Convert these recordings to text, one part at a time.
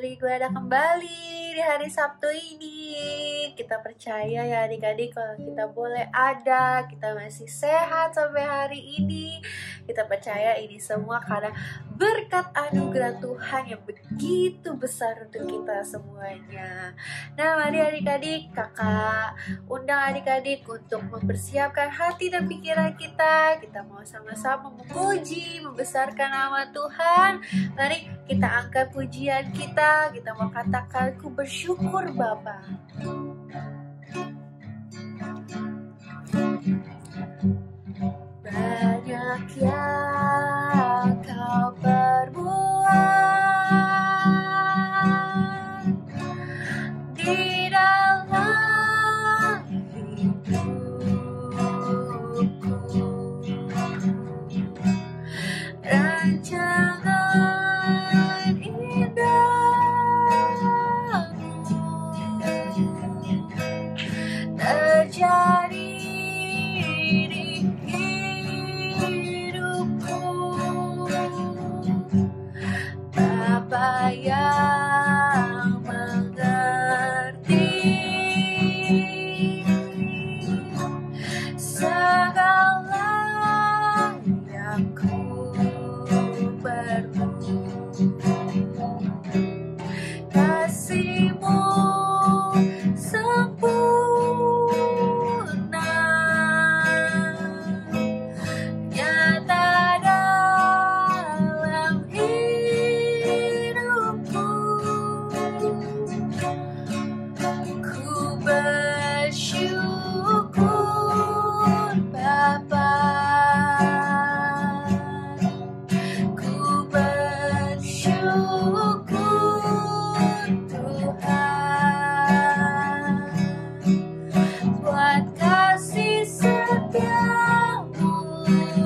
beribadah kembali di hari Sabtu ini. Kita percaya ya adik-adik kalau kita boleh ada, kita masih sehat sampai hari ini. Kita percaya ini semua karena berkat anugerah Tuhan yang begitu besar untuk kita semuanya. Nah, mari adik-adik, kakak undang adik-adik untuk mempersiapkan hati dan pikiran kita. Kita mau sama-sama memuji, membesarkan nama Tuhan. Mari kita angkat pujian kita mau katakan, ku bersyukur Bapa. Banyak yang kau perbuat di dalam hidupku, rancangan indahmu terjadi di hidupku. Bapa yang mengerti segala yang ku perlu, kasih-Mu sempurna nyata dalam hidupku. Ku bersyukur Bapa, ku bersyukur Tuhan buat kasih setiamu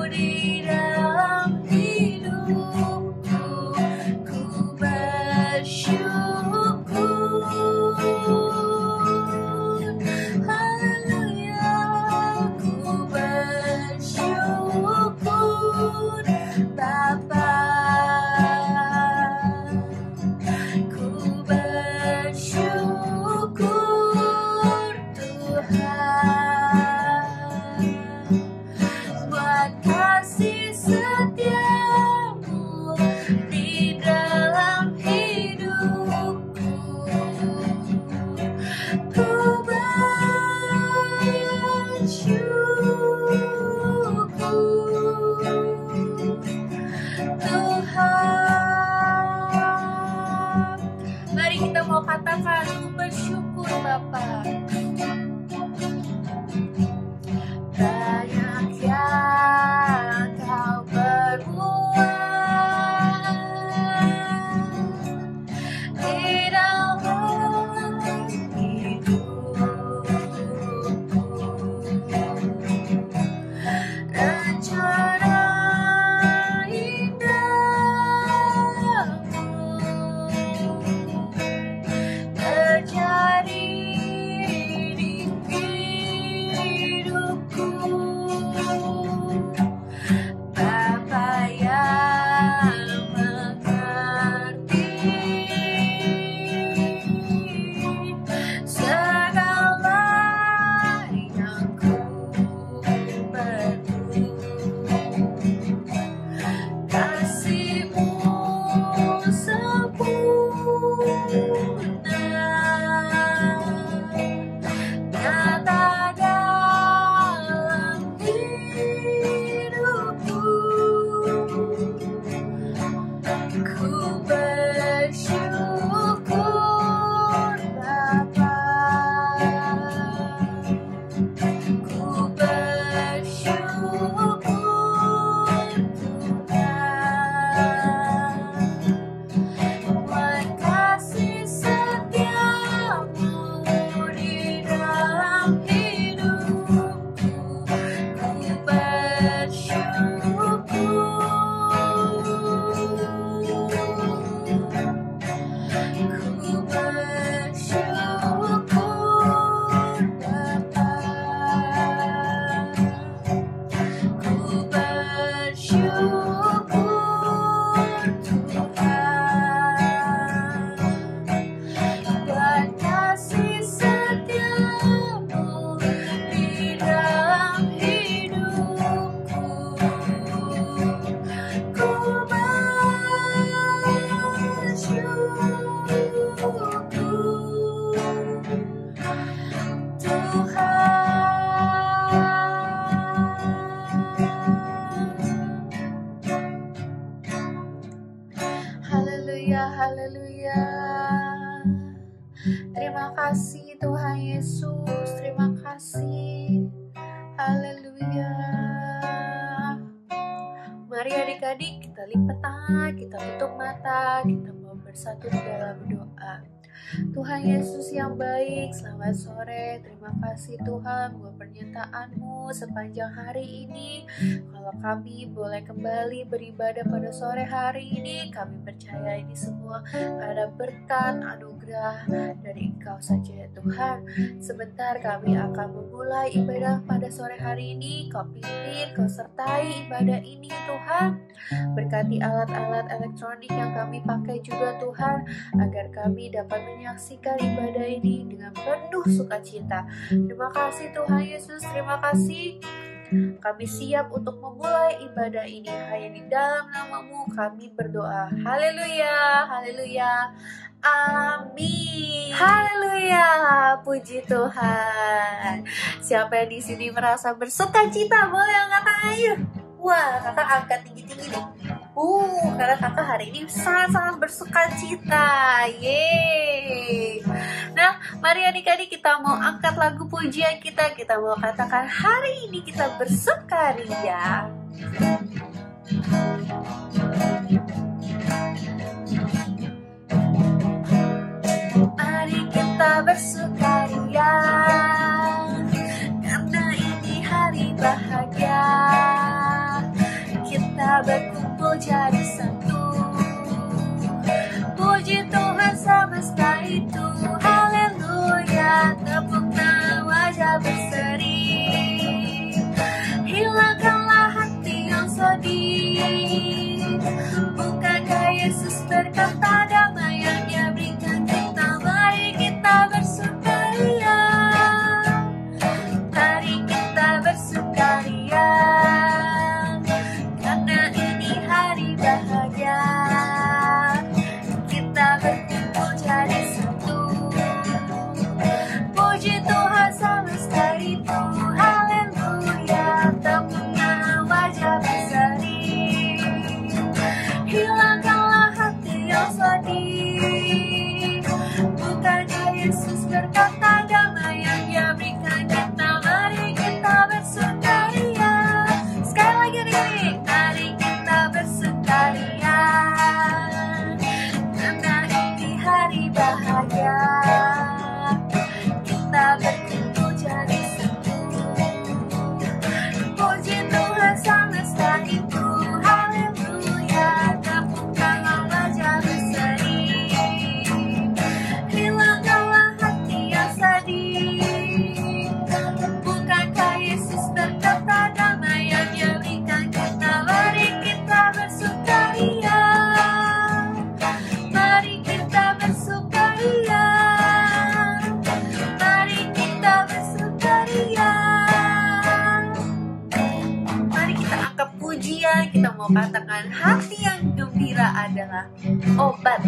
di dalam hidupku. Ku bersyukur, haleluya. Ku bersyukur Bapa, ku bersyukur Tuhan buat kasih setiamu di dalam hidupku. Ku bersyukur Tuhan. Mari kita mau katakan, ku bersyukur Bapa. Banyak yang kau perbuat di dalam hidupku, rencana indahmu terjadi di hidupku. Bapa yang mengerti Terima kasih Tuhan Yesus, terima kasih. Haleluya. Mari adik-adik kita lipat tangan, kita tutup mata, kita mau bersatu di dalam doa. Tuhan Yesus yang baik, selamat sore. Terima kasih Tuhan buat pernyataan-Mu sepanjang hari ini. Kalau kami boleh kembali beribadah pada sore hari ini, kami percaya ini semua ada berkat, anugerah dari Engkau saja ya Tuhan. Sebentar kami akan memulai ibadah pada sore hari ini. Kau pimpin, Kau sertai ibadah ini Tuhan. Berkati alat-alat elektronik yang kami pakai juga Tuhan, agar kami dapat menyaksikan ibadah ini dengan penuh sukacita. Terima kasih Tuhan Yesus, terima kasih. Kami siap untuk memulai ibadah ini. Hanya di dalam nama-Mu kami berdoa. Haleluya, haleluya, amin. Haleluya, puji Tuhan. Siapa yang di sini merasa bersukacita boleh angkat tangan yuk. Wah, kakak angkat tinggi-tinggi nih. Karena kakak hari ini sangat-sangat bersukacita. Yeay. Nah, mari adik-adik kita mau angkat lagu pujian kita. Kita mau katakan hari ini kita bersukaria. Mari kita bersukaria, karena ini hari bahagia. Kita berkumpul jadi satu. Puji Tuhan semesta itu. Haleluya, tepuklah wajah berseri. Hilangkanlah hati yang sedih. Bukankah Yesus berkata damai yang Dia berikan kita. Mari kita bersukaria. Mari kita bersukaria, karena ini hari bahagia. Kita berkumpul jadi satu. Puji Tuhan semesta itu. Haleluya, tepuklah wajah berseri. Hilangkanlah hati yang sedih. Bukankah Yesus berkata damai yang Dia berikan kita. Mari kita bersukaria. Sekali lagi adik-adik, mari kita bersukaria, karena ini hari bahagia. Kita berkumpul jadi satu. Puji Tuhan semesta itu. Haleluya, tepukkanlah wajah berseri. Hilangkanlah hati yang sedih. Bukankah Yesus berkata damai yang Dia berikan kita. Mari kita bersukaria. Mari kita bersukaria. Mari kita bersukaria. Mari kita angkat pujian. Kita mau katakan hati yang gembira adalah obat.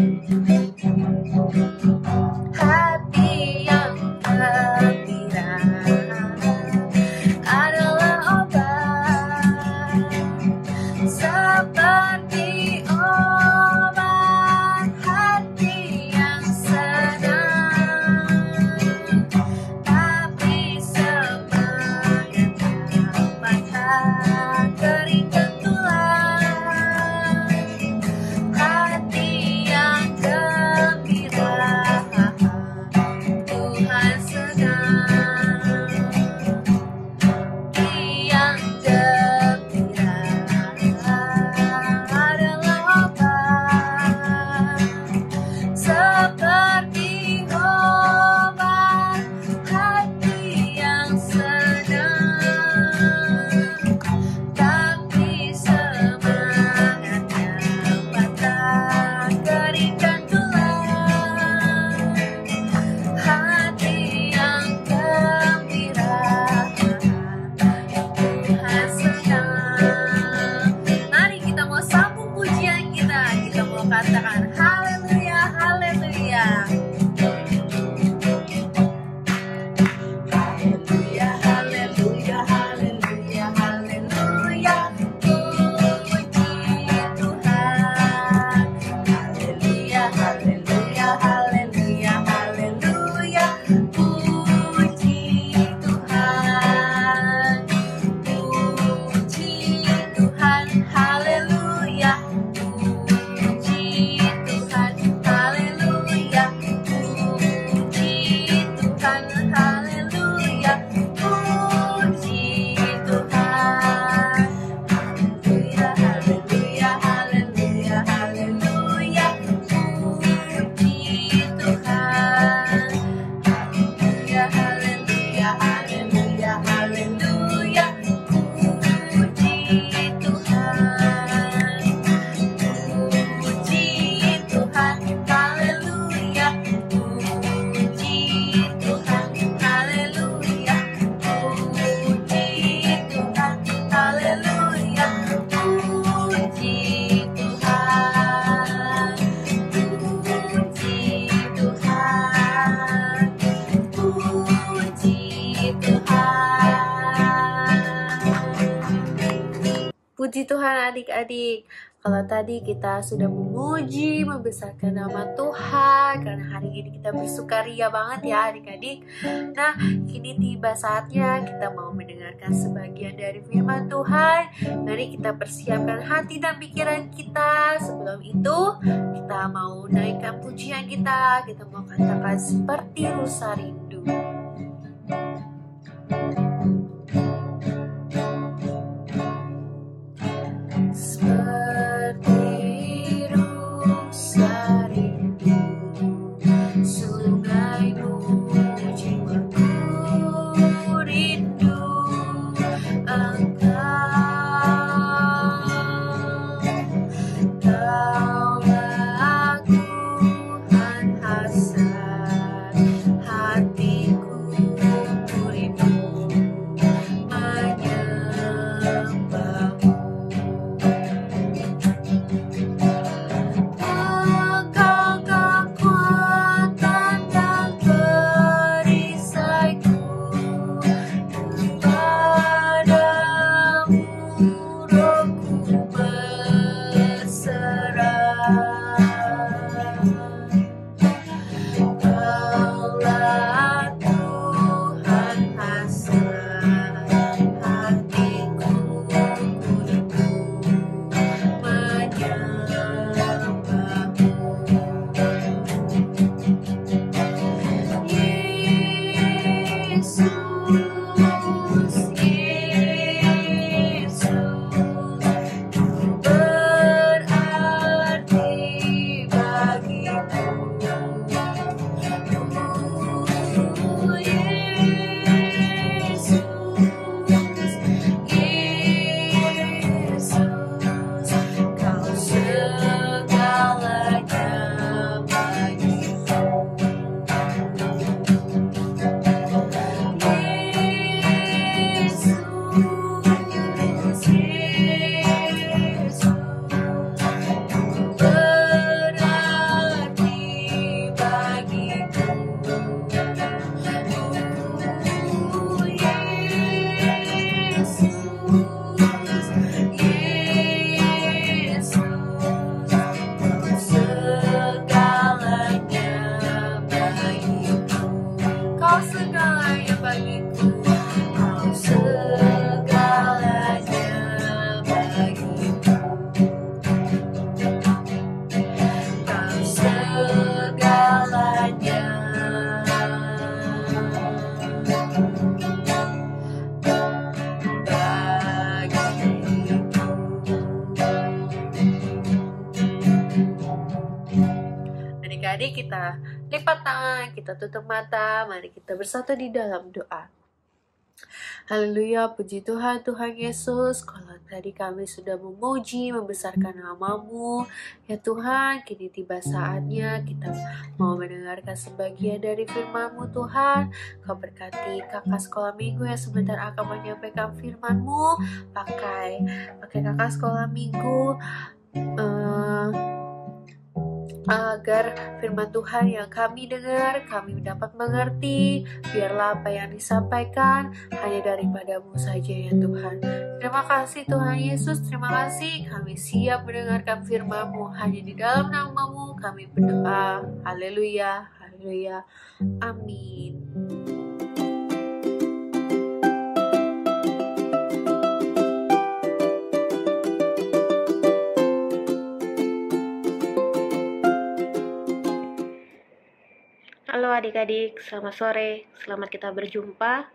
Hati yang gembira adalah obat, seperti obat hati yang senang. Tapi semangat dapat keringkan tulang. Hati yang Puji Tuhan adik-adik. Kalau tadi kita sudah memuji, membesarkan nama Tuhan, karena hari ini kita bersukaria banget ya adik-adik. Nah, kini tiba saatnya kita mau mendengarkan sebagian dari firman Tuhan. Mari kita persiapkan hati dan pikiran kita. Sebelum itu, kita mau naikkan pujian kita. Kita mau katakan seperti rusa rindu. Adik-adik, kita lipat tangan, kita tutup mata, mari kita bersatu di dalam doa. Haleluya, puji Tuhan, Tuhan Yesus. Kalau tadi kami sudah memuji, membesarkan nama-Mu, ya Tuhan, kini tiba saatnya kita mau mendengarkan sebagian dari firman-Mu Tuhan. Kau berkati kakak sekolah minggu yang sebentar akan menyampaikan firman-Mu. Pakai kakak sekolah minggu, agar firman Tuhan yang kami dengar, kami dapat mengerti. Biarlah apa yang disampaikan hanya daripada-Mu saja ya Tuhan. Terima kasih Tuhan Yesus, terima kasih. Kami siap mendengarkan firman-Mu. Hanya di dalam nama-Mu kami berdoa. Haleluya, haleluya, amin. Halo adik-adik, selamat sore. Selamat kita berjumpa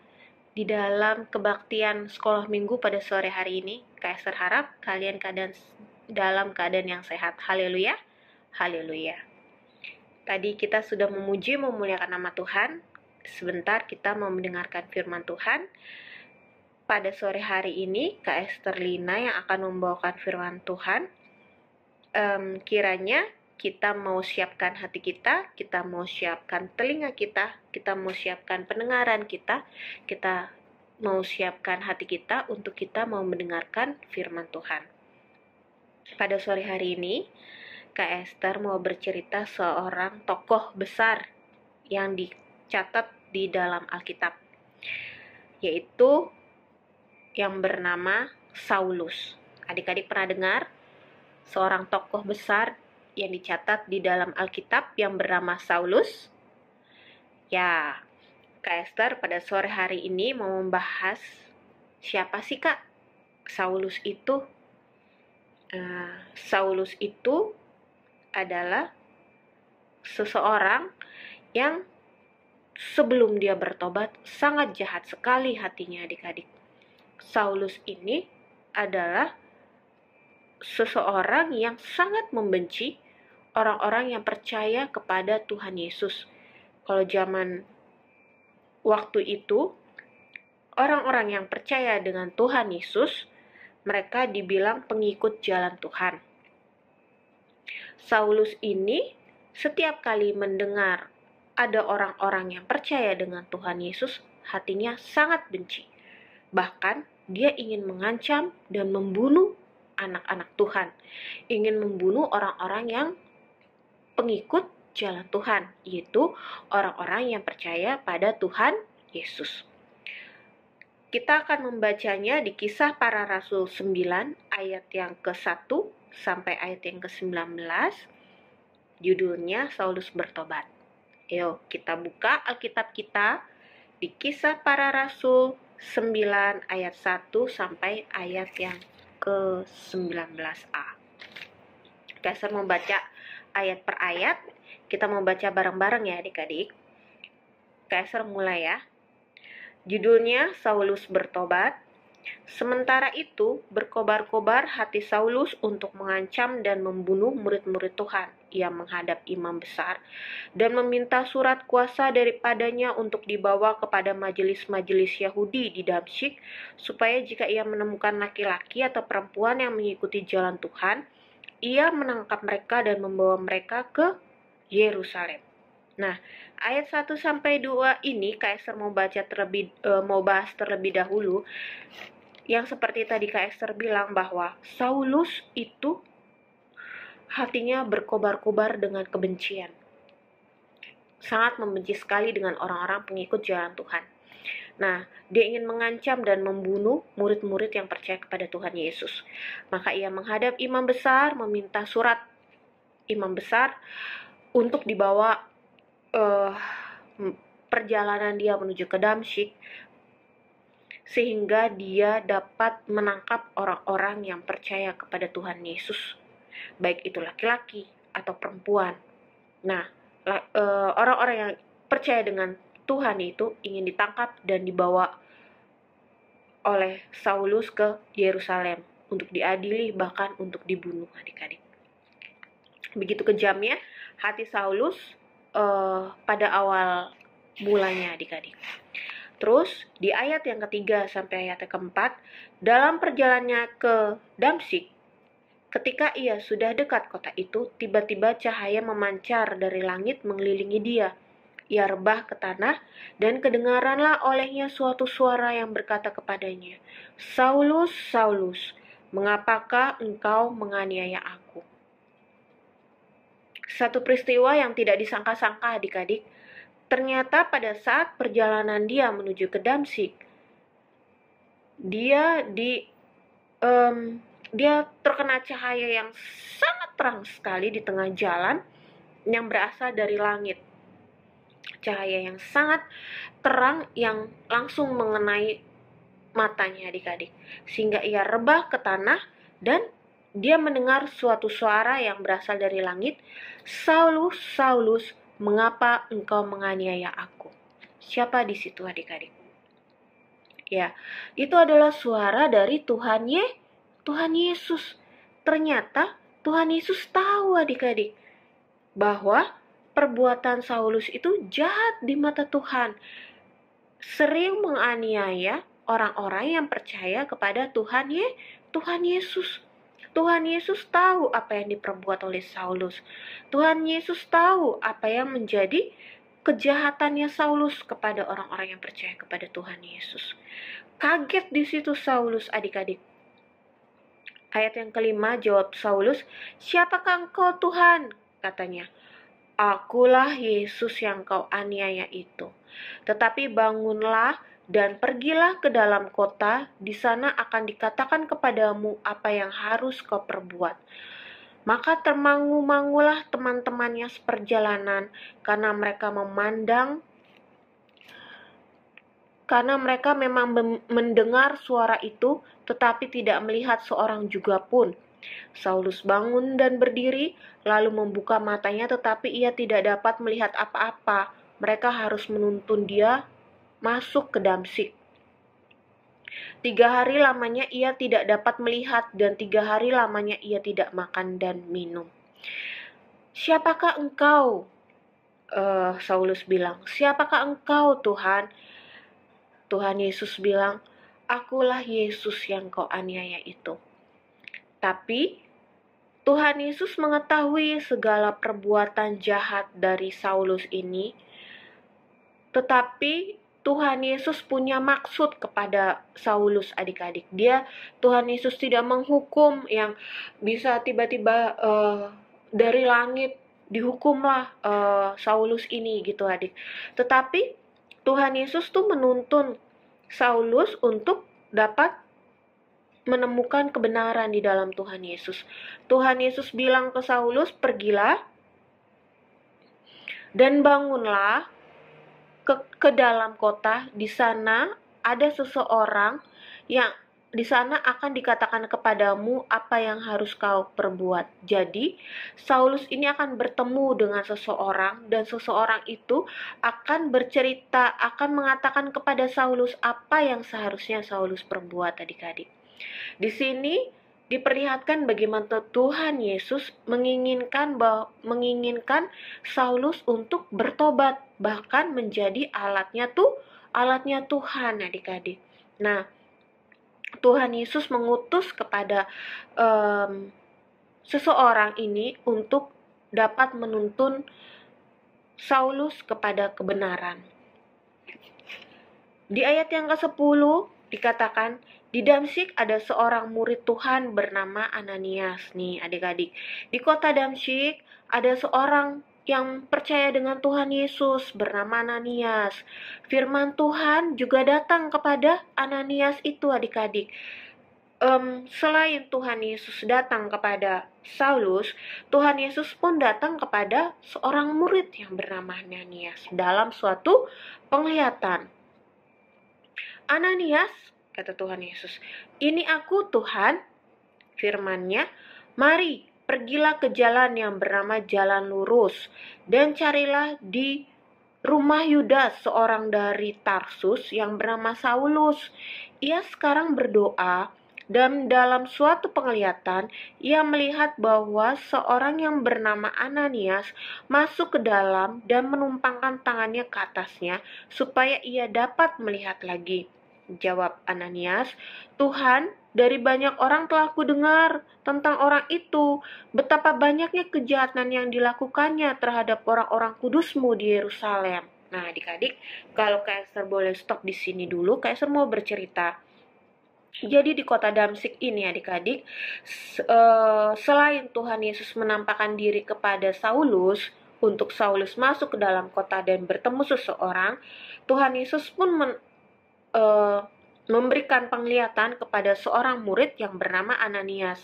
di dalam kebaktian sekolah minggu pada sore hari ini. Kak Esther harap kalian dalam keadaan yang sehat. Haleluya, haleluya. Tadi kita sudah memuji, memuliakan nama Tuhan. Sebentar kita mau mendengarkan firman Tuhan. Pada sore hari ini, Kak Esther Lina yang akan membawakan firman Tuhan. Kiranya kita mau siapkan hati kita mau siapkan telinga kita mau siapkan pendengaran kita mau siapkan hati kita untuk kita mau mendengarkan firman Tuhan. Pada sore hari ini, Kak Esther mau bercerita seorang tokoh besar yang dicatat di dalam Alkitab, yaitu yang bernama Saulus. Adik-adik pernah dengar seorang tokoh besar yang dicatat di dalam Alkitab yang bernama Saulus? Ya, Kak Esther pada sore hari ini mau membahas siapa sih Kak Saulus itu? Saulus itu adalah seseorang yang sebelum dia bertobat sangat jahat sekali hatinya adik-adik. Saulus ini adalah seseorang yang sangat membenci orang-orang yang percaya kepada Tuhan Yesus. Kalau zaman waktu itu, orang-orang yang percaya dengan Tuhan Yesus, mereka dibilang pengikut jalan Tuhan. Saulus ini setiap kali mendengar ada orang-orang yang percaya dengan Tuhan Yesus, hatinya sangat benci. Bahkan dia ingin mengancam dan membunuh anak-anak Tuhan, ingin membunuh orang-orang yang pengikut jalan Tuhan, yaitu orang-orang yang percaya pada Tuhan Yesus. Kita akan membacanya di Kisah Para Rasul 9 ayat yang ke-1 sampai ayat yang ke-19. Judulnya Saulus bertobat. Yuk kita buka Alkitab kita di Kisah Para Rasul 9 ayat 1 sampai ayat yang ke-19a. Saya membaca ayat per ayat. Kita membaca bareng-bareng ya adik-adik. Saya mulai ya. Judulnya Saulus bertobat. Sementara itu, berkobar-kobar hati Saulus untuk mengancam dan membunuh murid-murid Tuhan. Ia menghadap imam besar dan meminta surat kuasa daripadanya untuk dibawa kepada majelis-majelis Yahudi di Damsyik, supaya jika ia menemukan laki-laki atau perempuan yang mengikuti jalan Tuhan, ia menangkap mereka dan membawa mereka ke Yerusalem. Nah, ayat 1 sampai 2 ini Kak Esther mau bahas terlebih dahulu. Yang seperti tadi Kak Esther bilang bahwa Saulus itu hatinya berkobar-kobar dengan kebencian. Sangat membenci sekali dengan orang-orang pengikut jalan Tuhan. Nah, dia ingin mengancam dan membunuh murid-murid yang percaya kepada Tuhan Yesus. Maka ia menghadap imam besar, meminta surat imam besar untuk dibawa perjalanan dia menuju ke Damsyik, sehingga dia dapat menangkap orang-orang yang percaya kepada Tuhan Yesus, baik itu laki-laki atau perempuan. Nah, orang-orang yang percaya dengan Tuhan itu ingin ditangkap dan dibawa oleh Saulus ke Yerusalem untuk diadili, bahkan untuk dibunuh adik-adik. Begitu kejamnya hati Saulus pada awal mulanya adik-adik. Terus di ayat yang ketiga sampai ayat yang keempat, dalam perjalanannya ke Damsyik, ketika ia sudah dekat kota itu, tiba-tiba cahaya memancar dari langit mengelilingi dia. Ia rebah ke tanah, dan kedengaranlah olehnya suatu suara yang berkata kepadanya, "Saulus, Saulus, mengapakah engkau menganiaya aku?" Satu peristiwa yang tidak disangka-sangka adik-adik. Ternyata pada saat perjalanan dia menuju ke Damsyik, dia terkena cahaya yang sangat terang sekali di tengah jalan yang berasal dari langit. Cahaya yang sangat terang yang langsung mengenai matanya adik-adik. Sehingga ia rebah ke tanah dan dia mendengar suatu suara yang berasal dari langit, "Saulus, Saulus, mengapa engkau menganiaya aku?" Siapa di situ adik-adik? Ya, itu adalah suara dari Tuhan Yesus. Ternyata Tuhan Yesus tahu adik-adik bahwa perbuatan Saulus itu jahat di mata Tuhan. Sering menganiaya orang-orang yang percaya kepada Tuhan Yesus. Tuhan Yesus tahu apa yang diperbuat oleh Saulus. Tuhan Yesus tahu apa yang menjadi kejahatannya Saulus kepada orang-orang yang percaya kepada Tuhan Yesus. Kaget di situ Saulus adik-adik. Ayat yang kelima, jawab Saulus, "Siapakah engkau Tuhan?" katanya. "Akulah Yesus yang kau aniaya itu. Tetapi bangunlah dan pergilah ke dalam kota, di sana akan dikatakan kepadamu apa yang harus kau perbuat. Maka termangu-mangulah teman-temannya seperjalanan, karena mereka memang mendengar suara itu, tetapi tidak melihat seorang juga pun. Saulus bangun dan berdiri, lalu membuka matanya, tetapi ia tidak dapat melihat apa-apa. Mereka harus menuntun dia masuk ke Damsyik. 3 hari lamanya ia tidak dapat melihat, dan 3 hari lamanya ia tidak makan dan minum. Siapakah engkau? Saulus bilang, siapakah engkau, Tuhan? Tuhan Yesus bilang, akulah Yesus yang kau aniaya itu. Tapi Tuhan Yesus mengetahui segala perbuatan jahat dari Saulus ini, tetapi Tuhan Yesus punya maksud kepada Saulus, adik-adik. Tuhan Yesus tidak menghukum yang bisa tiba-tiba dari langit dihukumlah Saulus ini gitu, adik. Tetapi Tuhan Yesus tuh menuntun Saulus untuk dapat menemukan kebenaran di dalam Tuhan Yesus. Tuhan Yesus bilang ke Saulus, pergilah dan bangunlah ke dalam kota. Di sana ada seseorang yang di sana akan dikatakan kepadamu apa yang harus kau perbuat. Jadi Saulus ini akan bertemu dengan seseorang, dan seseorang itu akan bercerita, akan mengatakan kepada Saulus apa yang seharusnya Saulus perbuat, adik-adik. Di sini diperlihatkan bagaimana Tuhan Yesus menginginkan Saulus untuk bertobat, bahkan menjadi alatnya Tuhan, adik-adik. Nah, Tuhan Yesus mengutus kepada seseorang ini untuk dapat menuntun Saulus kepada kebenaran. Di ayat yang ke-10 dikatakan, di Damsyik ada seorang murid Tuhan bernama Ananias. Nih adik-adik, di kota Damsyik ada seorang yang percaya dengan Tuhan Yesus bernama Ananias. Firman Tuhan juga datang kepada Ananias itu, adik-adik. Selain Tuhan Yesus datang kepada Saulus, Tuhan Yesus pun datang kepada seorang murid yang bernama Ananias dalam suatu penglihatan. Ananias, kata Tuhan Yesus, ini aku, Tuhan. Firman-Nya, mari pergilah ke jalan yang bernama Jalan Lurus, dan carilah di rumah Yudas seorang dari Tarsus yang bernama Saulus. Ia sekarang berdoa, dan dalam suatu penglihatan ia melihat bahwa seorang yang bernama Ananias masuk ke dalam dan menumpangkan tangannya ke atasnya supaya ia dapat melihat lagi. Jawab Ananias, Tuhan, dari banyak orang telah kudengar tentang orang itu, betapa banyaknya kejahatan yang dilakukannya terhadap orang-orang kudus-Mu di Yerusalem. Nah, adik-adik, kalau Kak Esther boleh stop di sini dulu, Kak Esther mau bercerita. Jadi di kota Damsyik ini, adik-adik, selain Tuhan Yesus menampakkan diri kepada Saulus, untuk Saulus masuk ke dalam kota dan bertemu seseorang, Tuhan Yesus pun memberikan penglihatan kepada seorang murid yang bernama Ananias.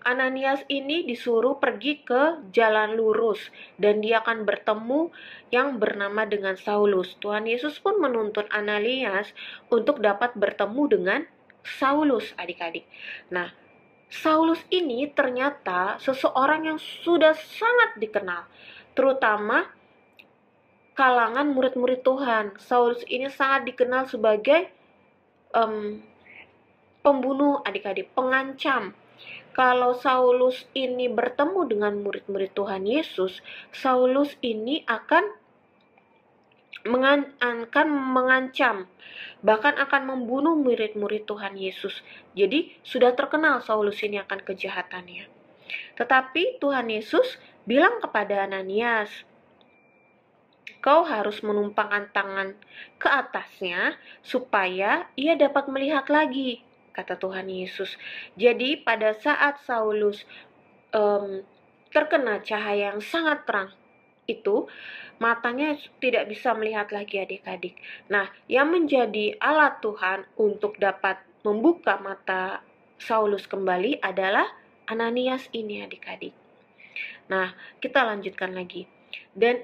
Ananias ini disuruh pergi ke jalan lurus, dan dia akan bertemu yang bernama dengan Saulus. Tuhan Yesus pun menuntun Ananias untuk dapat bertemu dengan Saulus, adik-adik. Nah, Saulus ini ternyata seseorang yang sudah sangat dikenal, terutama kalangan murid-murid Tuhan. Saulus ini sangat dikenal sebagai pembunuh, adik-adik, pengancam. Kalau Saulus ini bertemu dengan murid-murid Tuhan Yesus, Saulus ini akan mengancam, bahkan akan membunuh murid-murid Tuhan Yesus. Jadi sudah terkenal Saulus ini akan kejahatannya. Tetapi Tuhan Yesus bilang kepada Ananias, kau harus menumpangkan tangan ke atasnya supaya ia dapat melihat lagi, kata Tuhan Yesus. Jadi pada saat Saulus terkena cahaya yang sangat terang itu matanya tidak bisa melihat lagi adik-adik. Nah, yang menjadi alat Tuhan untuk dapat membuka mata Saulus kembali adalah Ananias ini adik-adik. Nah, kita lanjutkan lagi. Dan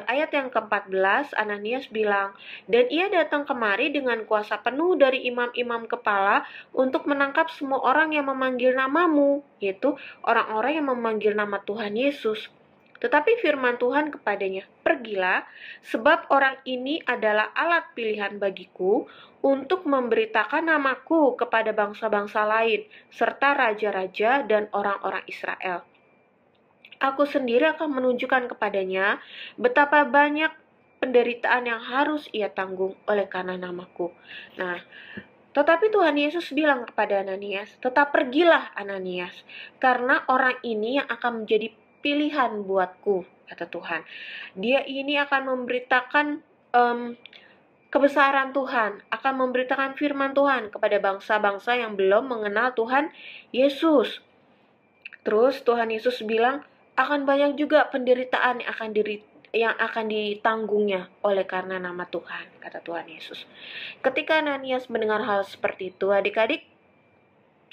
ayat yang ke-14, Ananias bilang, dan ia datang kemari dengan kuasa penuh dari imam-imam kepala untuk menangkap semua orang yang memanggil namamu, yaitu orang-orang yang memanggil nama Tuhan Yesus. Tetapi firman Tuhan kepadanya, pergilah, sebab orang ini adalah alat pilihan bagiku untuk memberitakan namaku kepada bangsa-bangsa lain, serta raja-raja dan orang-orang Israel. Aku sendiri akan menunjukkan kepadanya betapa banyak penderitaan yang harus ia tanggung oleh karena namaku. Nah, tetapi Tuhan Yesus bilang kepada Ananias, tetap pergilah Ananias, karena orang ini yang akan menjadi pilihan buatku, kata Tuhan. Dia ini akan memberitakan kebesaran Tuhan, akan memberitakan firman Tuhan kepada bangsa-bangsa yang belum mengenal Tuhan Yesus. Terus Tuhan Yesus bilang, akan banyak juga penderitaan yang akan ditanggungnya oleh karena nama Tuhan, kata Tuhan Yesus. Ketika Ananias mendengar hal seperti itu, adik-adik,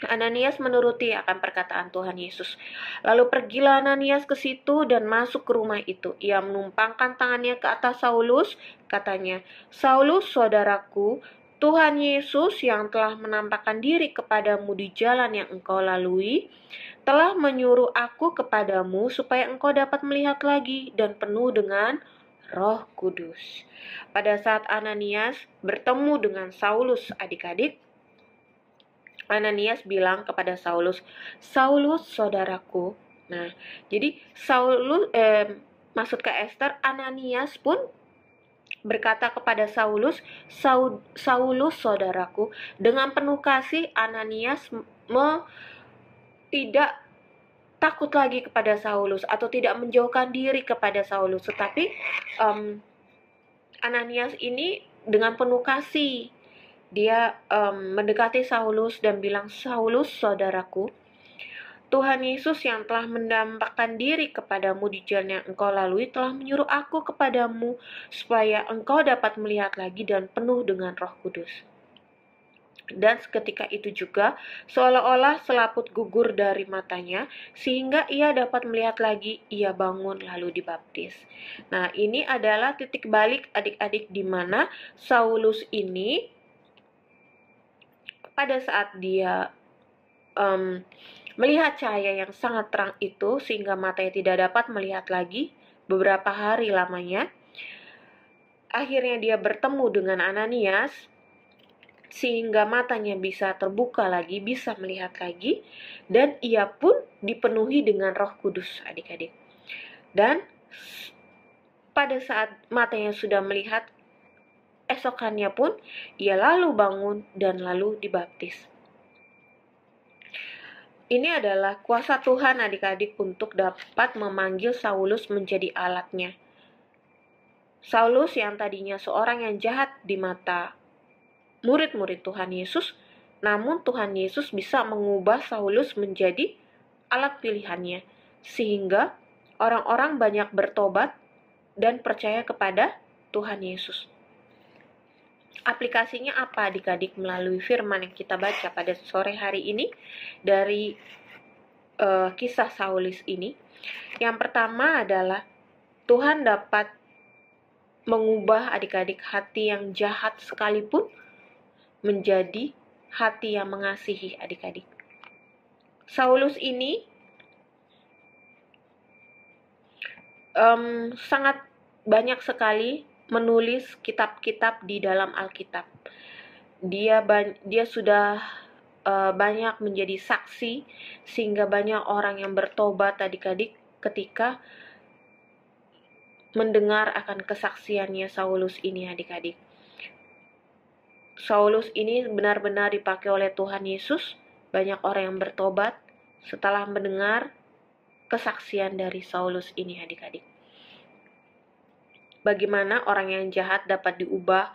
Ananias menuruti akan perkataan Tuhan Yesus. Lalu pergilah Ananias ke situ dan masuk ke rumah itu. Ia menumpangkan tangannya ke atas Saulus, katanya, Saulus, saudaraku, Tuhan Yesus yang telah menampakkan diri kepadamu di jalan yang engkau lalui, telah menyuruh aku kepadamu supaya engkau dapat melihat lagi dan penuh dengan Roh Kudus. Pada saat Ananias bertemu dengan Saulus, adik-adik, Ananias bilang kepada Saulus, Saulus saudaraku. Nah, jadi Saulus masuk ke Esther, Ananias pun berkata kepada Saulus, Saulus saudaraku. Dengan penuh kasih Ananias tidak takut lagi kepada Saulus atau tidak menjauhkan diri kepada Saulus, tetapi Ananias ini dengan penuh kasih dia mendekati Saulus dan bilang, Saulus saudaraku, Tuhan Yesus yang telah menampakkan diri kepadamu di jalan yang engkau lalui telah menyuruh aku kepadamu supaya engkau dapat melihat lagi dan penuh dengan Roh Kudus. Dan seketika itu juga seolah-olah selaput gugur dari matanya sehingga ia dapat melihat lagi, ia bangun lalu dibaptis. Nah, ini adalah titik balik adik-adik di mana Saulus ini pada saat dia melihat cahaya yang sangat terang itu sehingga matanya tidak dapat melihat lagi beberapa hari lamanya, akhirnya dia bertemu dengan Ananias sehingga matanya bisa terbuka lagi, bisa melihat lagi, dan ia pun dipenuhi dengan Roh Kudus, adik-adik. Dan pada saat matanya sudah melihat, esokannya pun ia lalu bangun dan lalu dibaptis. Ini adalah kuasa Tuhan adik-adik untuk dapat memanggil Saulus menjadi alatnya. Saulus yang tadinya seorang yang jahat di mata murid-murid Tuhan Yesus, namun Tuhan Yesus bisa mengubah Saulus menjadi alat pilihannya, sehingga orang-orang banyak bertobat dan percaya kepada Tuhan Yesus. Aplikasinya apa adik-adik melalui firman yang kita baca pada sore hari ini dari kisah Saulus ini? Yang pertama adalah Tuhan dapat mengubah adik-adik hati yang jahat sekalipun menjadi hati yang mengasihi adik-adik. Saulus ini sangat banyak sekali menulis kitab-kitab di dalam Alkitab. Dia sudah banyak menjadi saksi sehingga banyak orang yang bertobat adik-adik ketika mendengar akan kesaksiannya Saulus ini adik-adik. Saulus ini benar-benar dipakai oleh Tuhan Yesus. Banyak orang yang bertobat setelah mendengar kesaksian dari Saulus ini adik-adik. Bagaimana orang yang jahat dapat diubah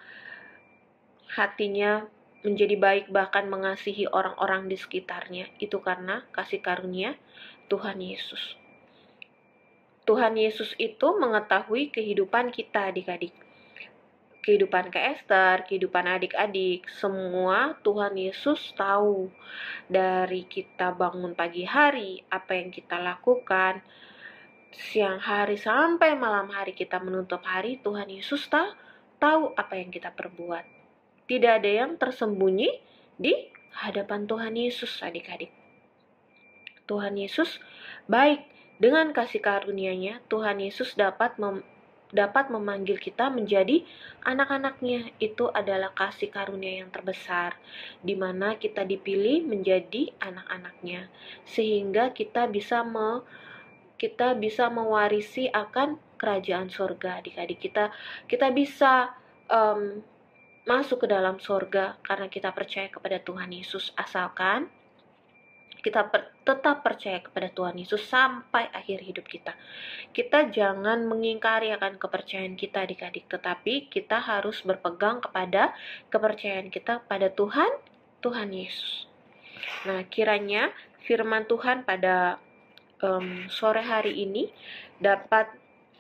hatinya menjadi baik bahkan mengasihi orang-orang di sekitarnya. Itu karena kasih karunia Tuhan Yesus. Tuhan Yesus itu mengetahui kehidupan kita, adik-adik. Kehidupan Kak Esther, kehidupan adik-adik, semua Tuhan Yesus tahu. Dari kita bangun pagi hari, apa yang kita lakukan, siang hari sampai malam hari kita menutup hari, Tuhan Yesus tahu apa yang kita perbuat. Tidak ada yang tersembunyi di hadapan Tuhan Yesus, adik-adik. Tuhan Yesus baik. Dengan kasih karunia-Nya, Tuhan Yesus dapat memanggil kita menjadi anak-anaknya. Itu adalah kasih karunia yang terbesar, di mana kita dipilih menjadi anak-anaknya, sehingga kita bisa mewarisi akan kerajaan sorga, adik-adik. Kita bisa masuk ke dalam sorga karena kita percaya kepada Tuhan Yesus, asalkan kita tetap percaya kepada Tuhan Yesus sampai akhir hidup kita. Kita jangan mengingkari akan kepercayaan kita, adik-adik, tetapi kita harus berpegang kepada kepercayaan kita pada Tuhan Yesus. Nah, kiranya firman Tuhan pada sore hari ini dapat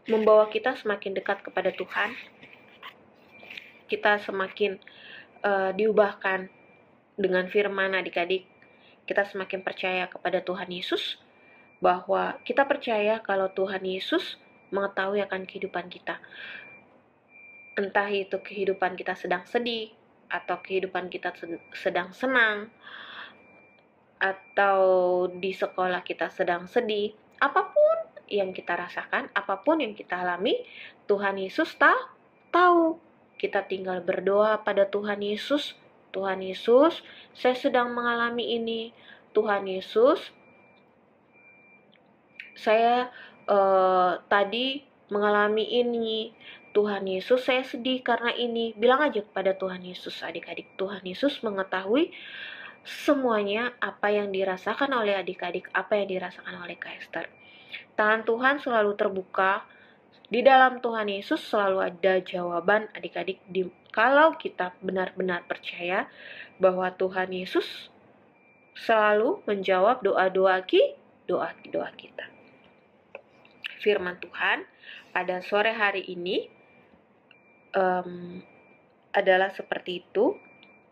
membawa kita semakin dekat kepada Tuhan. Kita semakin diubahkan dengan firman, adik-adik. Kita semakin percaya kepada Tuhan Yesus, bahwa kita percaya kalau Tuhan Yesus mengetahui akan kehidupan kita. Entah itu kehidupan kita sedang sedih, atau kehidupan kita sedang senang, atau di sekolah kita sedang sedih, apapun yang kita rasakan, apapun yang kita alami, Tuhan Yesus tahu. Kita tinggal berdoa pada Tuhan Yesus, Tuhan Yesus, saya sedang mengalami ini. Tuhan Yesus, saya tadi mengalami ini. Tuhan Yesus, saya sedih karena ini. Bilang aja kepada Tuhan Yesus, adik-adik. Tuhan Yesus mengetahui semuanya, apa yang dirasakan oleh adik-adik, apa yang dirasakan oleh Kak Esther. Tangan Tuhan selalu terbuka. Di dalam Tuhan Yesus selalu ada jawaban, adik-adik. Kalau kita benar-benar percaya bahwa Tuhan Yesus selalu menjawab doa-doa kita. Firman Tuhan pada sore hari ini adalah seperti itu.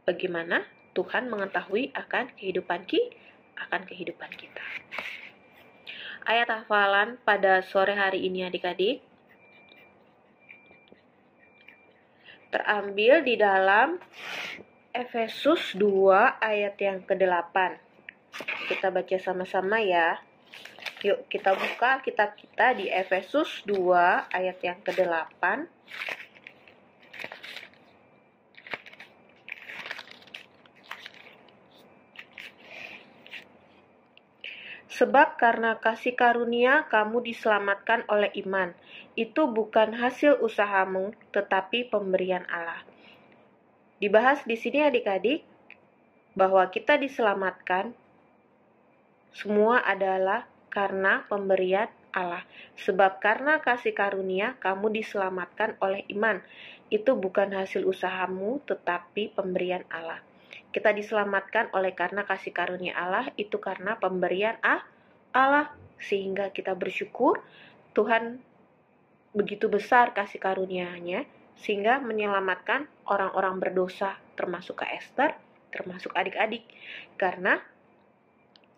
Bagaimana Tuhan mengetahui akan kehidupan kita. Ayat hafalan pada sore hari ini, adik-adik, terambil di dalam Efesus 2 ayat yang ke-8. Kita baca sama-sama ya. Yuk kita buka kitab kita di Efesus 2 ayat yang ke-8. Sebab karena kasih karunia kamu diselamatkan oleh iman. Itu bukan hasil usahamu, tetapi pemberian Allah. Dibahas di sini, adik-adik, bahwa kita diselamatkan semua adalah karena pemberian Allah. Sebab karena kasih karunia kamu diselamatkan oleh iman. Itu bukan hasil usahamu, tetapi pemberian Allah. Kita diselamatkan oleh karena kasih karunia Allah, itu karena pemberian Allah, sehingga kita bersyukur. Tuhan begitu besar kasih karunia-Nya, sehingga menyelamatkan orang-orang berdosa, termasuk Kak Esther, termasuk adik-adik. Karena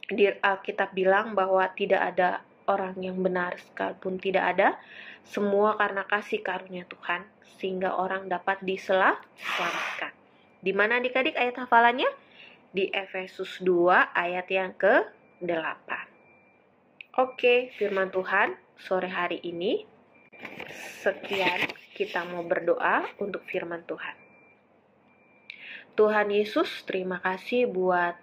di Alkitab bilang bahwa tidak ada orang yang benar, sekalipun tidak ada, semua karena kasih karunia Tuhan, sehingga orang dapat diselamatkan. Di mana, adik-adik, ayat hafalannya? Di Efesus 2 ayat yang ke-8. Oke, firman Tuhan sore hari ini. Sekian, kita mau berdoa untuk firman Tuhan. Tuhan Yesus, terima kasih buat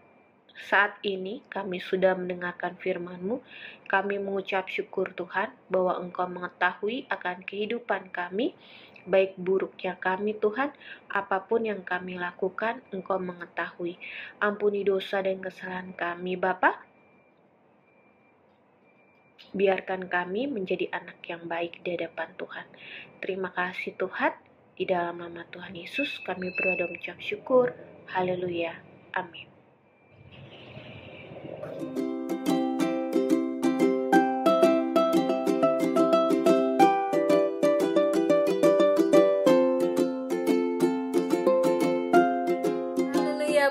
saat ini kami sudah mendengarkan firman-Mu. Kami mengucap syukur Tuhan bahwa Engkau mengetahui akan kehidupan kami, baik buruknya kami Tuhan, apapun yang kami lakukan, Engkau mengetahui. Ampuni dosa dan kesalahan kami Bapa. Biarkan kami menjadi anak yang baik di hadapan Tuhan. Terima kasih Tuhan. Di dalam nama Tuhan Yesus kami berdoa dan mengucap syukur. Haleluya. Amin.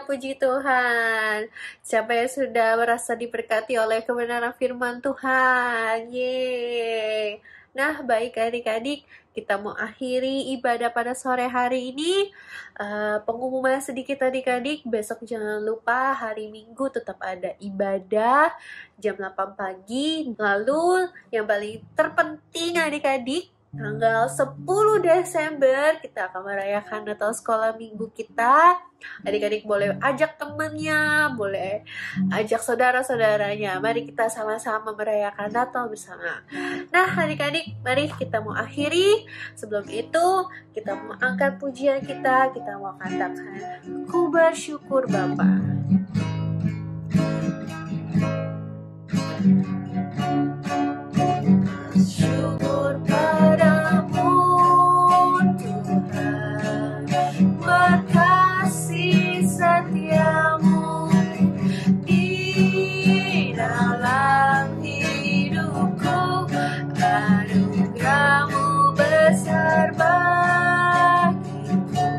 puji Tuhan. Siapa yang sudah merasa diberkati oleh kebenaran firman Tuhan? Yeay. Nah, baik adik-adik, kita mau akhiri ibadah pada sore hari ini. Pengumuman sedikit adik-adik, besok jangan lupa hari Minggu tetap ada ibadah jam 8 pagi. Lalu yang paling terpenting adik-adik, tanggal 10 Desember kita akan merayakan Natal sekolah minggu kita. Adik-adik boleh ajak temannya, boleh ajak saudara-saudaranya. Mari kita sama-sama merayakan Natal bersama. Nah adik-adik, mari kita mau akhiri. Sebelum itu kita mau angkat pujian kita mau katakan, ku bersyukur Bapa. Syukur padamu Tuhan, berkasih setiamu di dalam hidupku, anugerahmu besar bagiku,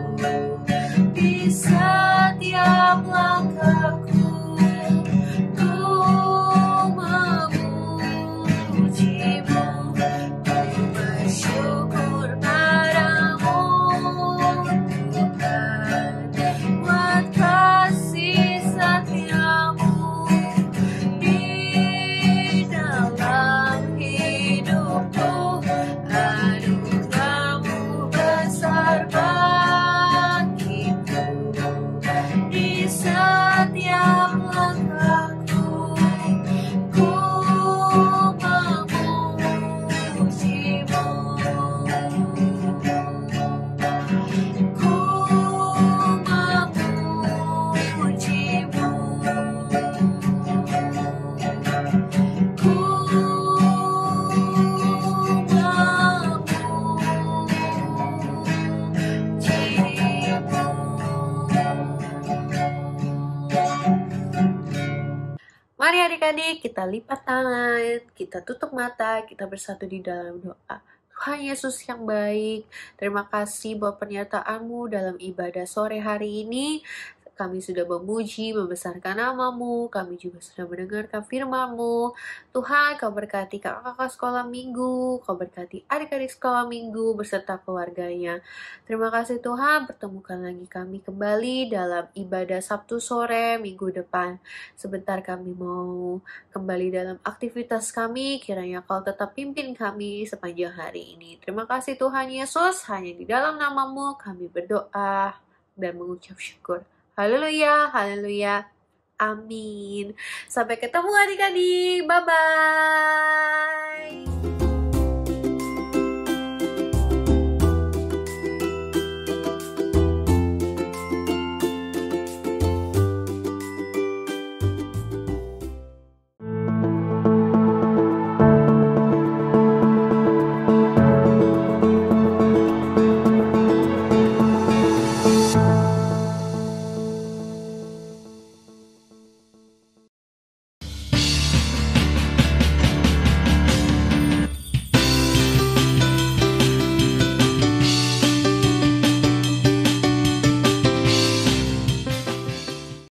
di setiap langkahku ku memujimu, ku bersyukur padamu Tuhan, buat kasih setiamu di dalam hidupku, anugerahmu besar bagiku, di setiap langkahku ku memujimu, ku memujimu, ku Mari adik-adik kita lipat tangan, kita tutup mata, kita bersatu di dalam doa. Tuhan Yesus yang baik, terima kasih buat pernyataan-Mu dalam ibadah sore hari ini. Kami sudah memuji, membesarkan nama-Mu, kami juga sudah mendengarkan firman-Mu. Tuhan, Kau berkati kakak-kakak sekolah minggu, Kau berkati adik-adik sekolah minggu beserta keluarganya. Terima kasih Tuhan, pertemukan lagi kami kembali dalam ibadah Sabtu sore minggu depan. Sebentar kami mau kembali dalam aktivitas kami, kiranya Kau tetap pimpin kami sepanjang hari ini. Terima kasih Tuhan Yesus, hanya di dalam nama-Mu kami berdoa dan mengucap syukur. Haleluya, haleluya, amin. Sampai ketemu adik-adik, bye-bye.